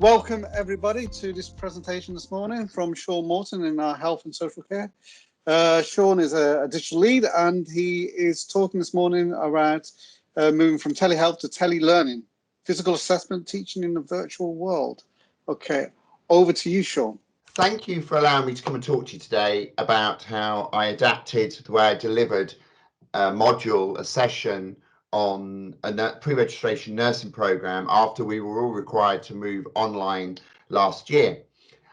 Welcome everybody to this presentation this morning from Sean Morton in our health and social care. Sean is a digital lead and he is talking this morning about moving from telehealth to telelearning, physical assessment teaching in the virtual world. Okay, over to you, Sean. Thank you for allowing me to come and talk to you today about how I adapted the way I delivered a session on a pre-registration nursing program after we were all required to move online last year.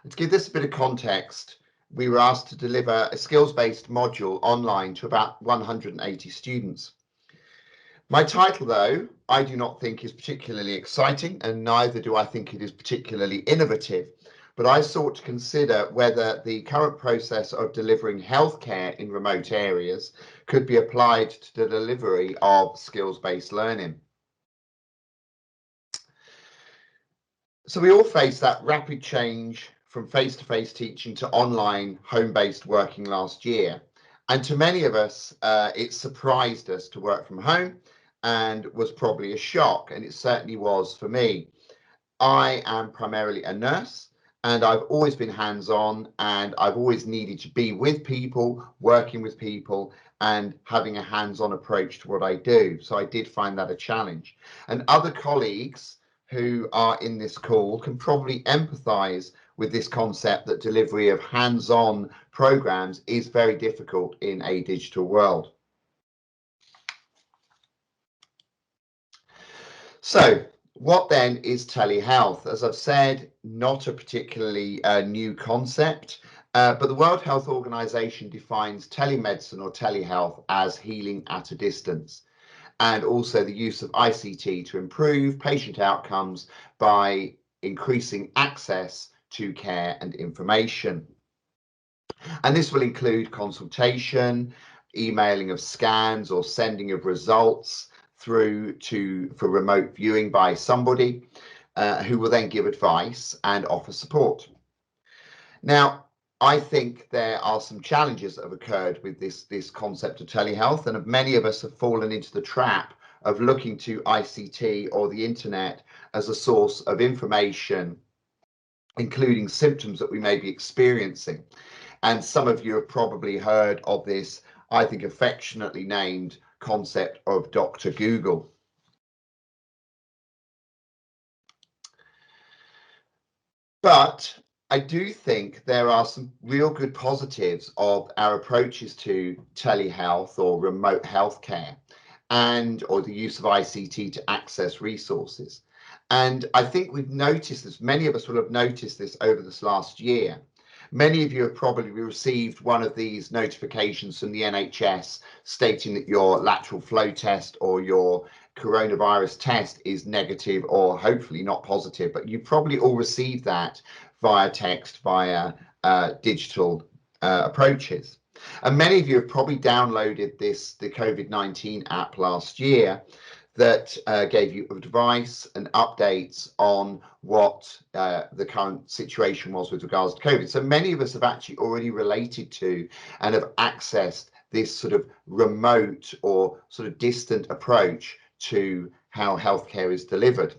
And to give this a bit of context, we were asked to deliver a skills-based module online to about 180 students. My title, though, I do not think is particularly exciting, and neither do I think it is particularly innovative. But I sought to consider whether the current process of delivering healthcare in remote areas could be applied to the delivery of skills-based learning. So we all face that rapid change from face-to-face teaching to online home-based working last year. And to many of us, it surprised us to work from home and was probably a shock, and it certainly was for me. I am primarily a nurse, and I've always been hands-on, and I've always needed to be with people, working with people, and having a hands-on approach to what I do. So I did find that a challenge. And other colleagues who are in this call can probably empathize with this concept that delivery of hands-on programs is very difficult in a digital world. So what then is telehealth? As I've said, not a particularly new concept, but the World Health Organization defines telemedicine or telehealth as healing at a distance, and also the use of ICT to improve patient outcomes by increasing access to care and information. And this will include consultation, emailing of scans or sending of results through for remote viewing by somebody who will then give advice and offer support. Now, I think there are some challenges that have occurred with this concept of telehealth, and many of us have fallen into the trap of looking to ICT or the internet as a source of information, including symptoms that we may be experiencing. And some of you have probably heard of this, I think, affectionately named concept of Dr. Google. But I do think there are some real good positives of our approaches to telehealth or remote healthcare or the use of ICT to access resources. And I think we've noticed this, many of us will have noticed this over this last year. Many of you have probably received one of these notifications from the NHS stating that your lateral flow test or your coronavirus test is negative or hopefully not positive, but you probably all received that via text, via digital approaches. And many of you have probably downloaded the COVID-19 app last year that gave you advice and updates on what the current situation was with regards to COVID. So many of us have actually already related to and have accessed this sort of remote or sort of distant approach to how healthcare is delivered.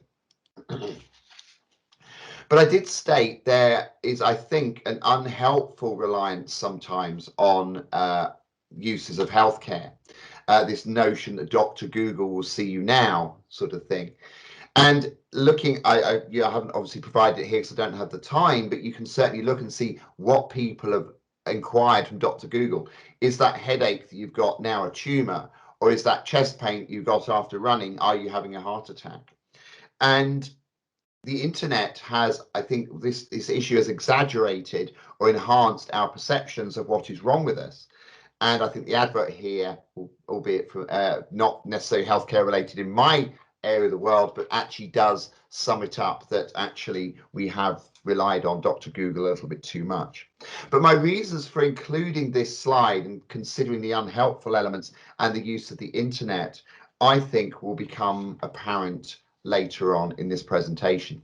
But I did state there is, I think, an unhelpful reliance sometimes on uses of healthcare. This notion that Dr. Google will see you now sort of thing. And looking, I haven't obviously provided it here because I don't have the time, but you can certainly look and see what people have inquired from Dr. Google. Is that headache that you've got now a tumor? Or is that chest pain you got after running? Are you having a heart attack? And the internet has, I think, this issue has exaggerated or enhanced our perceptions of what is wrong with us. And I think the advert here, albeit for not necessarily healthcare related in my area of the world, but actually does sum it up that actually we have relied on Dr. Google a little bit too much. But my reasons for including this slide and considering the unhelpful elements and the use of the internet, I think will become apparent later on in this presentation.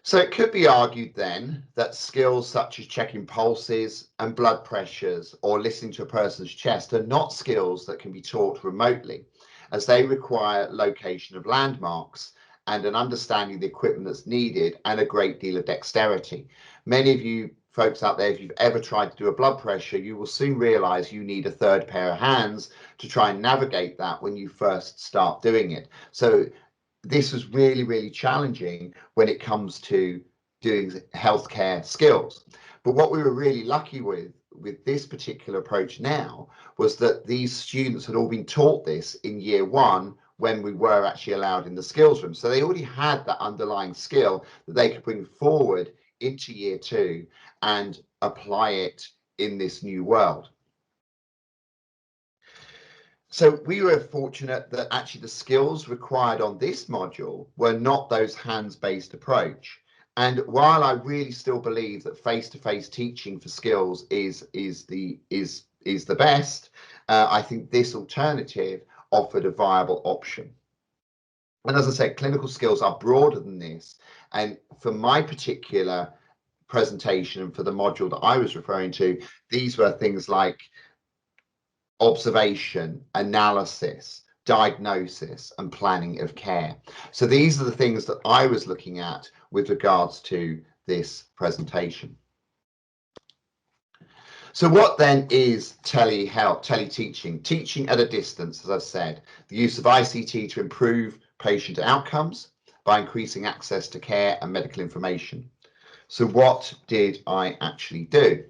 So it could be argued then that skills such as checking pulses and blood pressures or listening to a person's chest are not skills that can be taught remotely, as they require location of landmarks and an understanding of the equipment that's needed and a great deal of dexterity. Many of you folks out there, if you've ever tried to do a blood pressure, you will soon realize you need a third pair of hands to try and navigate that when you first start doing it. So this was really, really challenging when it comes to doing healthcare skills. But what we were really lucky with this particular approach now was that these students had all been taught this in year one when we were actually allowed in the skills room. So they already had that underlying skill that they could bring forward into year two and apply it in this new world. So we were fortunate that actually the skills required on this module were not those hands-based approach. And while I really still believe that face-to-face teaching for skills is the best, I think this alternative offered a viable option. And as I said, clinical skills are broader than this. And for my particular presentation and for the module that I was referring to, these were things like observation, analysis, diagnosis, and planning of care. So these are the things that I was looking at with regards to this presentation. So what then is telehealth, teleteaching? Teaching at a distance, as I've said, the use of ICT to improve patient outcomes by increasing access to care and medical information. So what did I actually do?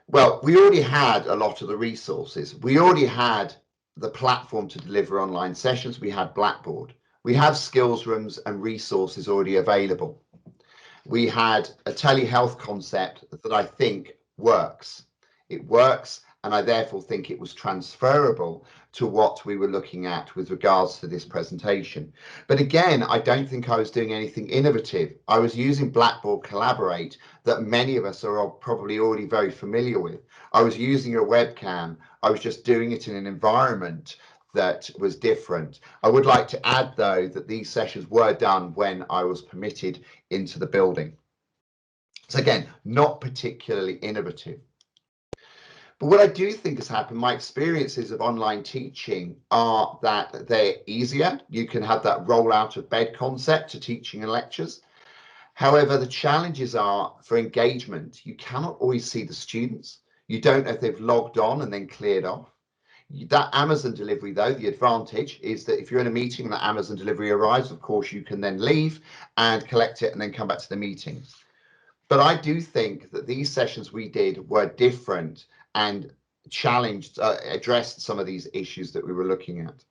Well, we already had a lot of the resources. We already had the platform to deliver online sessions. We had Blackboard. We have skills rooms and resources already available. We had a telehealth concept that I think works. It works, and I therefore think it was transferable to what we were looking at with regards to this presentation. But again, I don't think I was doing anything innovative. I was using Blackboard Collaborate that many of us are probably already very familiar with. I was using a webcam. I was just doing it in an environment that was different. I would like to add, though, that these sessions were done when I was permitted into the building. So again, not particularly innovative. But what I do think has happened, my experiences of online teaching are that they're easier. You can have that roll out of bed concept to teaching and lectures. However, the challenges are for engagement. You cannot always see the students. You don't know if they've logged on and then cleared off. That Amazon delivery, though, the advantage is that if you're in a meeting and that Amazon delivery arrives, of course, you can then leave and collect it and then come back to the meeting. But I do think that these sessions we did were different and challenged, addressed some of these issues that we were looking at.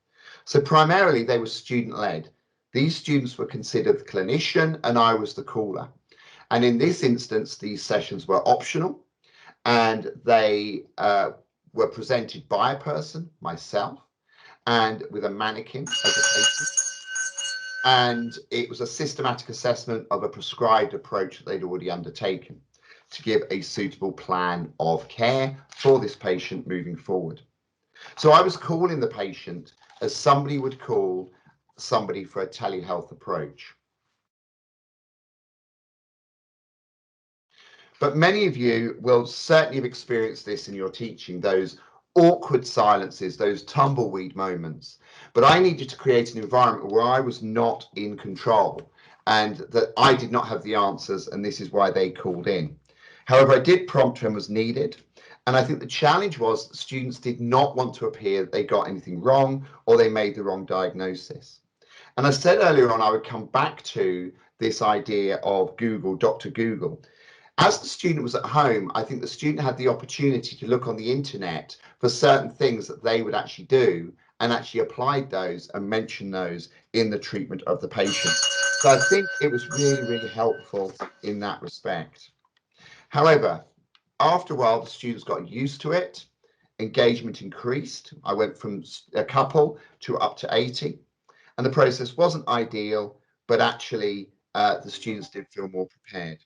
So primarily they were student-led. These students were considered the clinician and I was the caller. And in this instance, these sessions were optional and they were presented by a person, myself, and with a mannequin as a patient. And it was a systematic assessment of a prescribed approach that they'd already undertaken to give a suitable plan of care for this patient moving forward. So I was calling the patient as somebody would call somebody for a telehealth approach. But many of you will certainly have experienced this in your teaching, those awkward silences, those tumbleweed moments. But I needed to create an environment where I was not in control and that I did not have the answers, and this is why they called in. However, I did prompt when was needed. And I think the challenge was that students did not want to appear that they got anything wrong or they made the wrong diagnosis. And I said earlier on, I would come back to this idea of Google, Dr. Google. As the student was at home, I think the student had the opportunity to look on the internet for certain things that they would actually do and actually applied those and mentioned those in the treatment of the patient. So I think it was really, really helpful in that respect. However, after a while, the students got used to it. Engagement increased. I went from a couple to up to 80. And the process wasn't ideal, but actually the students did feel more prepared.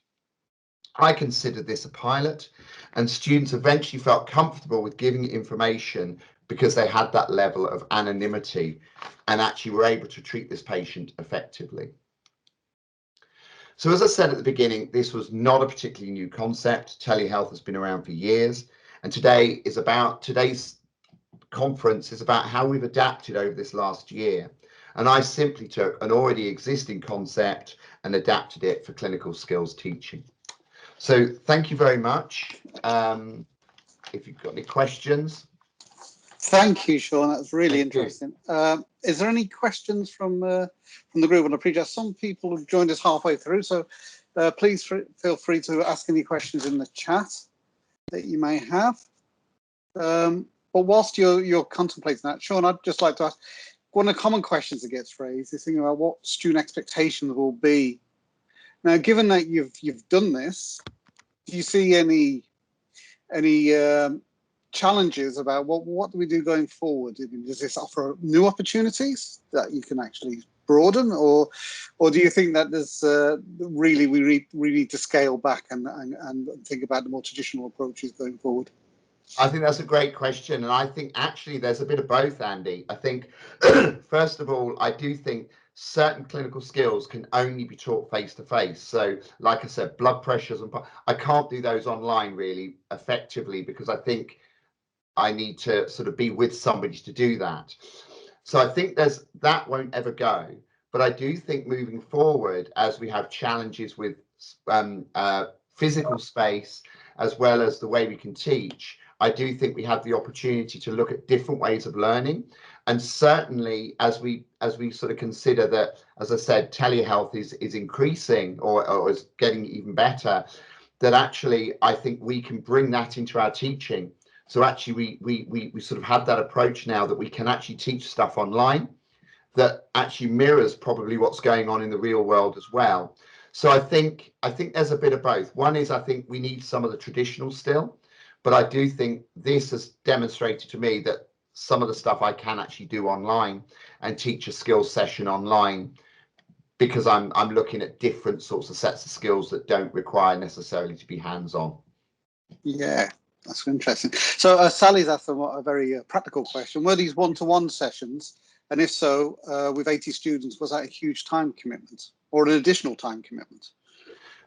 I considered this a pilot, and students eventually felt comfortable with giving information because they had that level of anonymity and actually were able to treat this patient effectively. So as I said at the beginning, this was not a particularly new concept. Telehealth has been around for years, and today's conference is about how we've adapted over this last year. And I simply took an already existing concept and adapted it for clinical skills teaching. So thank you very much. If you've got any questions. Thank you, Sean. That's really Thank you. interesting. Is there any questions from the group? And I appreciate some people have joined us halfway through, so please feel free to ask any questions in the chat that you may have. But whilst you're contemplating that, Sean, I'd just like to ask, one of the common questions that gets raised is thinking about what student expectations will be. Now, given that you've done this, do you see any challenges about what do we do going forward? I mean, does this offer new opportunities that you can actually broaden, or do you think that there's really we need to scale back and think about the more traditional approaches going forward? I think that's a great question, and I think actually there's a bit of both, Andy. I think first of all, I do think certain clinical skills can only be taught face to face. So like I said, blood pressures and I can't do those online really effectively, because I think I need to sort of be with somebody to do that. So I think that won't ever go. But I do think moving forward, as we have challenges with physical space, as well as the way we can teach, I do think we have the opportunity to look at different ways of learning. And certainly as we sort of consider that, as I said, telehealth is increasing or is getting even better, that actually I think we can bring that into our teaching. So actually we sort of have that approach now that we can actually teach stuff online that actually mirrors probably what's going on in the real world as well. So I think there's a bit of both. One is I think we need some of the traditional still, but I do think this has demonstrated to me that some of the stuff I can actually do online and teach a skills session online, because I'm looking at different sorts of sets of skills that don't require necessarily to be hands-on. Yeah, that's interesting. So Sally's asked a very practical question. Were these one-to-one sessions? And if so, with 80 students, was that a huge time commitment or an additional time commitment?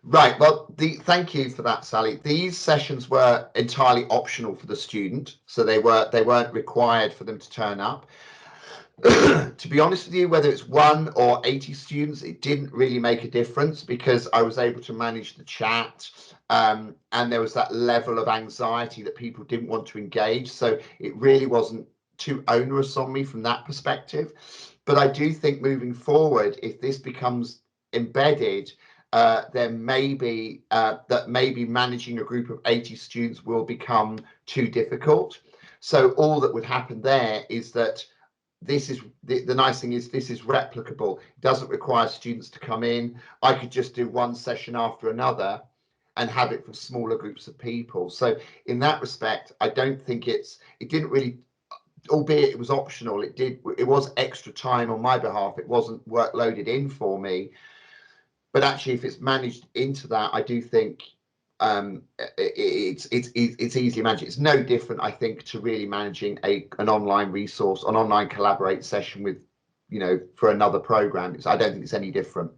Right. Well, thank you for that, Sally. These sessions were entirely optional for the student, so they weren't required for them to turn up. To be honest with you, whether it's 1 or 80 students, it didn't really make a difference, because I was able to manage the chat, and there was that level of anxiety that people didn't want to engage. So it really wasn't too onerous on me from that perspective. But I do think moving forward, if this becomes embedded, then maybe maybe managing a group of 80 students will become too difficult. So all that would happen there is that this is the nice thing is this is replicable. It doesn't require students to come in. I could just do one session after another and have it for smaller groups of people. So in that respect, I don't think it didn't really, albeit it was optional, it was extra time on my behalf. It wasn't workloaded in for me. But actually, if it's managed into that, I do think it's easily managed. It's no different, I think, to really managing an online resource, an online collaborate session with, for another program. I don't think it's any different.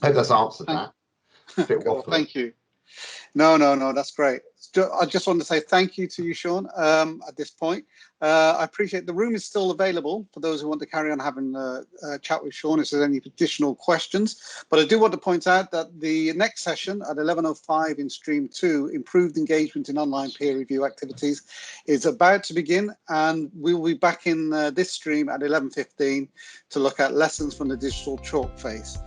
I hope that's answered that. A bit waffly. Thank you. No, that's great. I just want to say thank you to you, Sean, at this point. I appreciate the room is still available for those who want to carry on having a chat with Sean if there's any additional questions. But I do want to point out that the next session at 11:05 in stream 2, improved engagement in online peer review activities, is about to begin, and we will be back in this stream at 11:15 to look at lessons from the digital chalk phase.